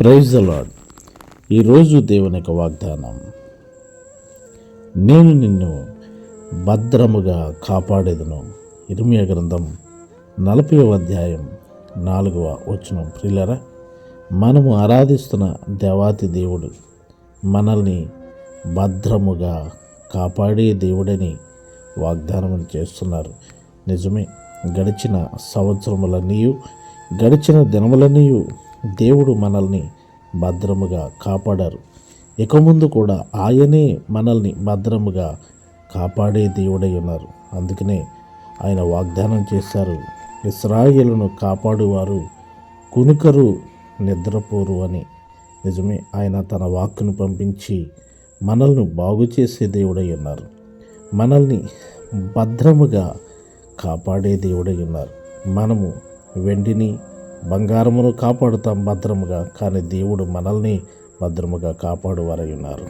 Praise the lord. ఈరోజు దేవుని యొక్క వాగ్దానం, నేను నిన్ను భద్రముగా కాపాడేదను. ఇర్మియా గ్రంథం 40వ అధ్యాయం 4వ వచనం. ప్రియులారా, మనము ఆరాధిస్తున్న దేవాతి దేవుడు మనల్ని భద్రముగా కాపాడే దేవుడని వాగ్దానం చేస్తున్నారు. నిజమే, గడిచిన సంవత్సరములన్నీ, గడిచిన దినములన్నీ దేవుడు మనల్ని భద్రముగా కాపాడారు. ఇక ముందు కూడా ఆయనే మనల్ని భద్రముగా కాపాడే దేవుడై ఉన్నారు. అందుకనే ఆయన వాగ్దానం చేశారు, ఇశ్రాయేలును కాపాడువారు కునుకరు, నిద్రపోరు అని. నిజమే, ఆయన తన వాక్కును పంపించి మనల్ని బాగు చేసే దేవుడై ఉన్నారు. మనల్ని భద్రముగా కాపాడే దేవుడై ఉన్నారు. మనము వెండిని బంగారమును కాపాడుతాం భద్రముగా, కానీ దేవుడు మనల్ని భద్రముగా కాపాడువారై ఉన్నారు.